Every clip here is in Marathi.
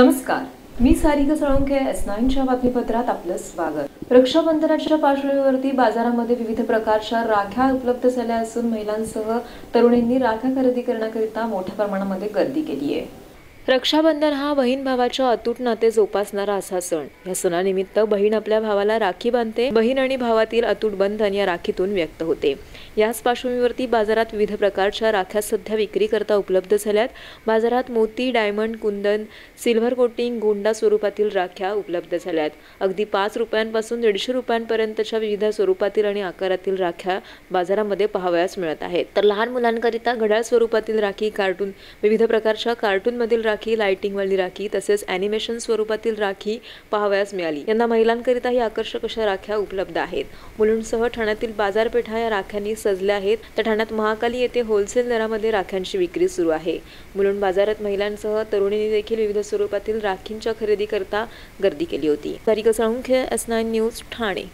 नमस्कार, मी सारिका साळुंखे. S9च्या बातमीपत्रात आपलं स्वागत. रक्षाबंधनाच्या पार्श्वभूमीवरती बाजारामध्ये विविध प्रकारच्या राख्या उपलब्ध झाल्या असून महिलांसह तरुणींनी राख्या खरेदी करण्याकरिता मोठ्या प्रमाणामध्ये गर्दी केली आहे. रक्षाबंधन हा बहीण भावाच्या अतूट नाते जोपासणारा असा सण. या सणानिमित्त बहीण आपल्या भावाला राखी बांधते. बहीण आणि भावातील अतूट बंधन या राखीतून व्यक्त होते. याच पार्श्वभूमीवरती बाजारात विविध प्रकारच्या राख्या सध्या विक्रीकरता उपलब्ध झाल्यात. बाजारात मोती, डायमंड, कुंदन, सिल्व्हर कोटिंग, गोंडा स्वरूपातील राख्या उपलब्ध झाल्यात. अगदी 5 रुपयांपासून 150 रुपयांपर्यंतच्या विविध स्वरूपातील आणि आकारातील राख्या बाजारामध्ये पाहावयास मिळत आहेत. तर लहान मुलांकरिता घड्याळ स्वरूपातील राखी, कार्टून, विविध प्रकारच्या कार्टूनमधील राखी, लाइटिंगवाली राखी तसेच ॲनिमेशन स्वरूपातील राखी पाहावयास मिळाली. यंदा महिलांकरिताही आकर्षक अशा राख्या उपलब्ध आहेत. मुलुंडसह ठाण्यातील बाजारपेठा या राख्यांनी सजल्या आहेत. तर ठाण्यात महाकाली येथे होलसेल दरामध्ये राख्यांची विक्री सुरू आहे. मुलुंड बाजारात महिलांसह तरुणींनी देखील विविध स्वरूपातील राखींच्या खरेदी करता गर्दी केली होती. Sarika Salunkhe, S9 news, Thane.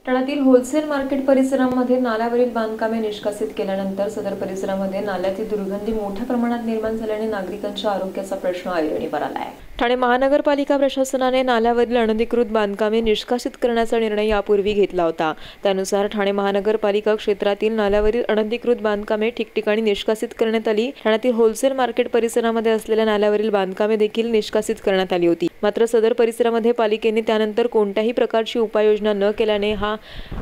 ठाण्यातील होलसेल मार्केट परिसरामध्ये नाल्यावरील बांधकामे निष्कासित केल्यानंतर सदर परिसरामध्ये नाल्यातील दुर्गंधी मोठ्या प्रमाणात निर्माण झाल्याने नागरिकांच्या आरोग्याचा प्रश्न ऐरणीवर आला आहे. ठाणे महानगरपालिका प्रशासनाने नाल्यावरील अनधिकृत बांधकामे निष्कासित करण्याचा निर्णय यापूर्वी घेतला होता. त्यानुसार ठाणे महानगरपालिका क्षेत्रातील नाल्यावरील अनधिकृत बांधकामे ठिकठिकाणी निष्कासित करण्यात आली. ठाण्यातील होलसेल मार्केट परिसरामध्ये असलेल्या नाल्यावरील बांधकामे देखील निष्कासित करण्यात आली होती. मात्र सदर परिसरामध्ये पालिकेने त्यानंतर कोणत्याही प्रकारची उपाययोजना न केल्याने हा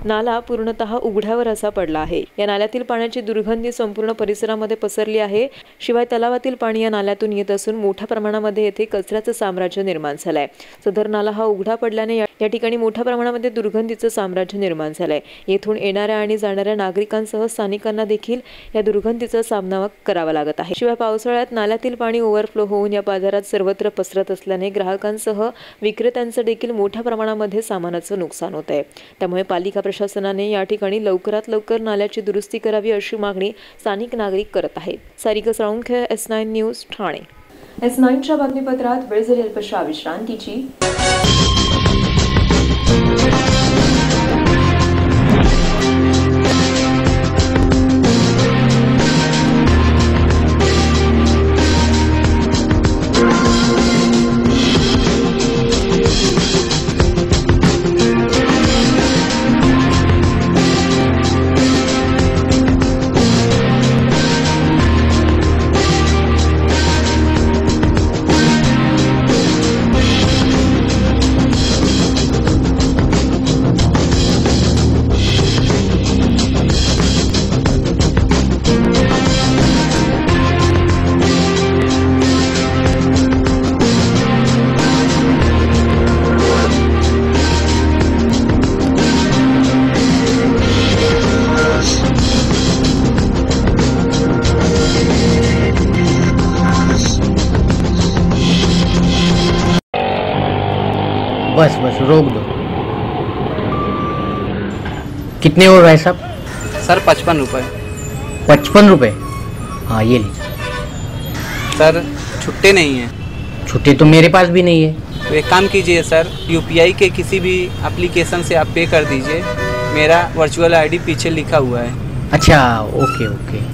नाला पूर्णतः उघड्यावर असा पडला आहे. या नाल्यातील पाण्याची दुर्गंधी संपूर्ण परिसरामध्ये पसरली आहे. शिवाय तलावातील पाणी या नाल्यातून येत असून मोठ्या प्रमाणामध्ये येथे कचऱ्याचं साम्राज्य निर्माण झालंय. सदर नाला हा उघडा पडल्याने या ठिकाणी मोठ्या प्रमाणामध्ये दुर्गंधीचं साम्राज्य निर्माण झालंय. येथून येणाऱ्या आणि जाणाऱ्या नागरिकांसह स्थानिकांना देखील या दुर्गंधीचा सामना करावा लागत आहे. शिवाय पावसाळ्यात नाल्यातील पाणी ओव्हरफ्लो होऊन या बाजारात सर्वत्र पसरत असल्याने ग्राहकांसह विक्रेत्यांचं देखील मोठ्या प्रमाणामध्ये सामानाचं नुकसान होत आहे. त्यामुळे पालिका प्रशासनाने या ठिकाणी लवकरात लवकर नाल्याची दुरुस्ती करावी अशी मागणी स्थानिक नागरिक करत आहेत. Sarika Salunkhe, S9 news, Thane. S9च्या बातमीपत्रात वेळ झाली अल्पशा विश्रांतीची. बस बस रोक दो। कितने हो रहा है साहब? सर 55 रुपये। 55 रुपये? हाँ ये लीजिए। सर छुट्टे नहीं हैं। छुट्टी तो मेरे पास भी नहीं है। तो एक काम कीजिए सर, यूपीआई के किसी भी एप्लीकेशन से आप पे कर दीजिए। मेरा वर्चुअल आईडी पीछे लिखा हुआ है। अच्छा ओके ओके।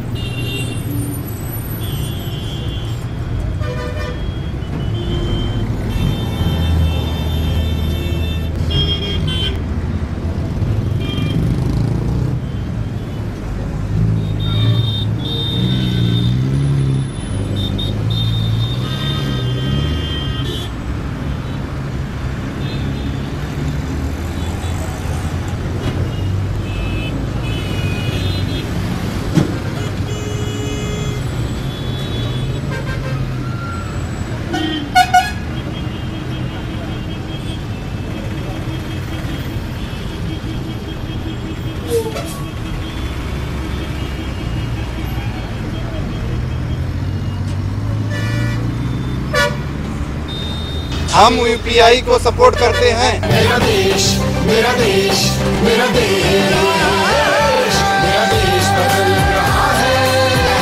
हम यूपीआई को सपोर्ट करते हैं। मेरा देश मेरा देश मेरा देश मेरा देश बदल रहा है,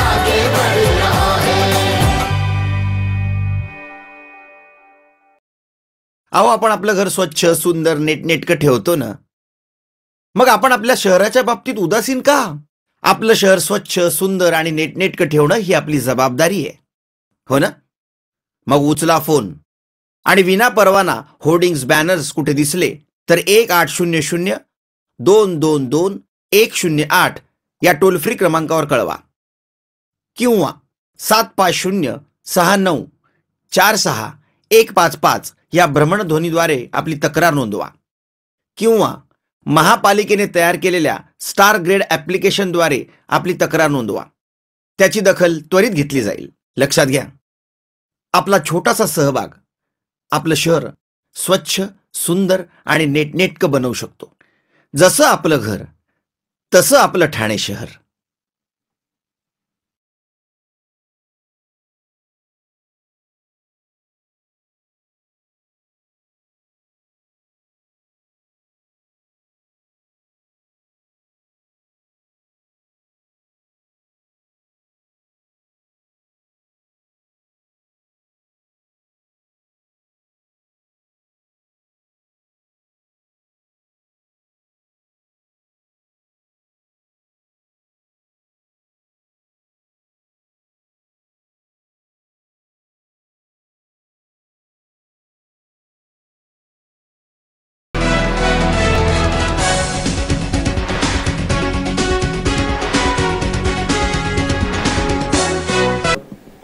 आगे बढ़ रहा है। अहो आपण आपलं घर स्वच्छ सुंदर नीटनेटकं ठेवतो ना, मग आपण आपल्या शहराच्या बाबतीत उदासीन का? आपलं शहर स्वच्छ सुंदर आणि नीटनेटकं ठेवणं ही आपली जबाबदारी आहे, हो ना? मग उचला फोन आणि विना परवाना होर्डिंग्स बॅनर्स कुठे दिसले तर 1800-222-108 या टोल फ्री क्रमांकावर कळवा किंवा 7506946155 या भ्रमणध्वनीद्वारे आपली तक्रार नोंदवा किंवा महापालिकेने तयार केलेल्या स्टार ग्रेड ॲप्लिकेशनद्वारे आपली तक्रार नोंदवा. त्याची दखल त्वरित घेतली जाईल. लक्षात घ्या, आपला छोटासा सहभाग आपलं शहर स्वच्छ, सुंदर आणि नेटनेटकं बनवू शकतो. जसं आपलं घर तसं आपलं ठाणे शहर.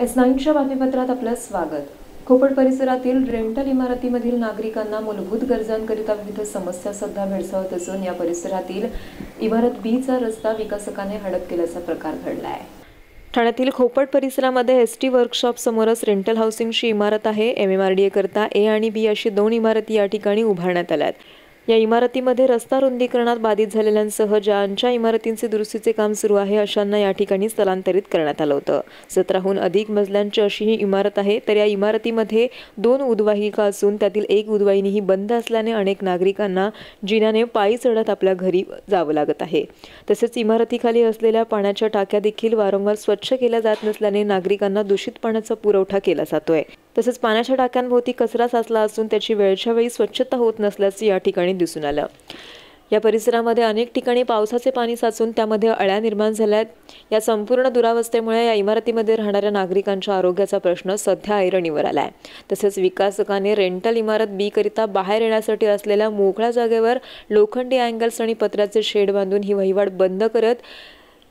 S9च्या बातमीपत्रात आपलं स्वागत. खोपड परिसरातील रेंटल इमारतीमधील नागरिकांना मूलभूत गरजांकरिता विविध समस्या सध्या भेडसावत असून या परिसरातील इमारत बीचा रस्ता विकासकाने हडप केल्याचा प्रकार घडला आहे. ठाण्यातील खोपड परिसरामध्ये ST वर्कशॉप समोरच रेंटल हाऊसिंगची इमारत आहे. MMRDA करता A आणि B अशी 2 इमारती या ठिकाणी उभारण्यात आल्यात. या इमारतीमध्ये रस्ता रुंदीकरणात बाधित झालेल्यांसह ज्यांच्या इमारतींचे दुरुस्तीचे काम सुरू आहे अशांना या ठिकाणी स्थलांतरित करण्यात आलं होतं. 17हून अधिक मजल्यांची अशी ही इमारत आहे. तर या इमारतीमध्ये 2 उद्वाहिका असून त्यातील एक उद्वाहिनी ही बंद असल्याने अनेक नागरिकांना जिन्याने पायी चढत आपल्या घरी जावं लागत आहे. तसेच इमारतीखाली असलेल्या पाण्याच्या टाक्या देखील वारंवार स्वच्छ केल्या जात नसल्याने नागरिकांना दूषित पाण्याचा पुरवठा केला जातोय. तसेच पाण्याच्या टाक्यांभोवती कचरा साचला असून त्याची वेळच्या वेळी स्वच्छता होत नसल्याचे या ठिकाणी दिसून आलं. या परिसरामध्ये अनेक ठिकाणी पावसाचे पाणी साचून त्यामध्ये अळ्या निर्माण झाल्यात. या संपूर्ण दुरावस्थेमुळे या इमारतीमध्ये राहणाऱ्या नागरिकांच्या आरोग्याचा प्रश्न सध्या ऐरणीवर आलाय. तसेच विकासकाने रेंटल इमारत B करिता बाहेर येण्यासाठी असलेल्या मोकळ्या जागेवर लोखंडी अँगल्स आणि पत्र्याचे शेड बांधून ही वहिवाट बंद करत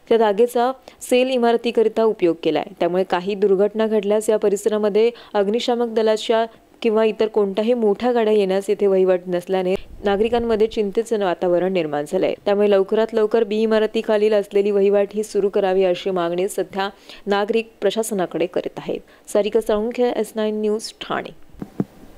त्या जागेचा सेल इमारतीकरिता उपयोग केलाय. त्यामुळे काही दुर्घटना घडल्यास या परिसरामध्ये अग्निशामक दलाच्या किंवा इतर कोणत्याही मोठ्या गाड्या येण्यास येथे वहिवाट नसल्याने नागरिकांमध्ये चिंतेचे वातावरण निर्माण झालंय. त्यामुळे लवकरात लवकर B इमारतीखालील असलेली वहिवाट ही सुरू करावी अशी मागणी सध्या नागरिक प्रशासनाकडे करीत आहेत. Sarika Salunkhe, S9 news, Thane.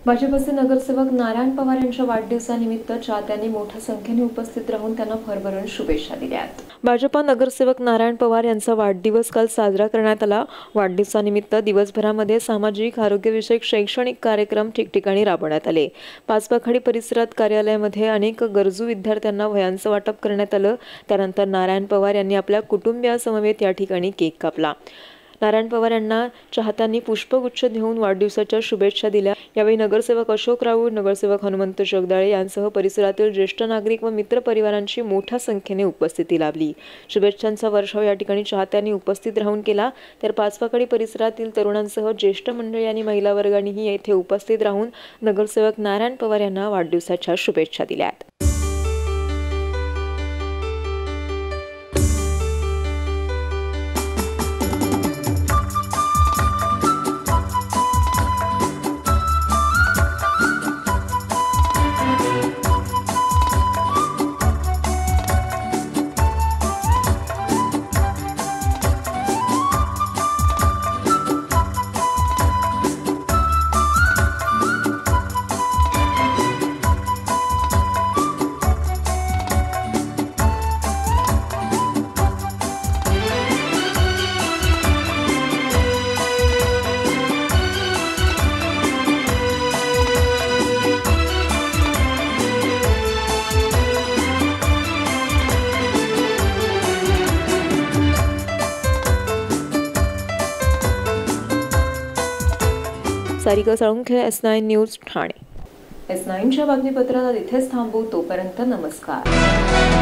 भाजपचे नगरसेवक नारायण पवार यांच्या वाढदिवसानिमित्त चाहत्यांनी मोठ्या संख्येने उपस्थित राहून त्यांना भरभरून शुभेच्छा दिल्यात. भाजपा नगरसेवक नारायण पवार यांचा वाढदिवस काल साजरा करण्यात आला. वाढदिवसानिमित्त दिवसभरामध्ये सामाजिक, आरोग्यविषयक, शैक्षणिक कार्यक्रम ठिकठिकाणी राबवण्यात आले. पाचपाखाडी परिसरात कार्यालयामध्ये अनेक गरजू विद्यार्थ्यांना वह्यांचं वाटप करण्यात आलं. त्यानंतर नारायण पवार यांनी आपल्या कुटुंबियासमवेत या ठिकाणी केक कापला. नारायण पवार यांना चाहत्यांनी पुष्पगुच्छ देऊन वाढदिवसाच्या शुभेच्छा दिल्या. यावेळी नगरसेवक अशोक राऊळ, नगरसेवक हनुमंत जगदाळे यांसह परिसरातील ज्येष्ठ नागरिक व मित्र परिवारांची मोठ्या संख्येने उपस्थिती लाभली. शुभेच्छांचा वर्षाव या ठिकाणी चाहत्यांनी उपस्थित राहून केला. तर पाचपाखाडी परिसरातील तरुणांसह ज्येष्ठ मंडळी आणि महिला वर्गांनीही येथे उपस्थित राहून नगरसेवक नारायण पवार यांना वाढदिवसाच्या शुभेच्छा दिल्यात. Sarika Salunkhe, S9 news, Thane. S9च्या बातमीपत्रात इथेच थांबू. तोपर्यंत नमस्कार.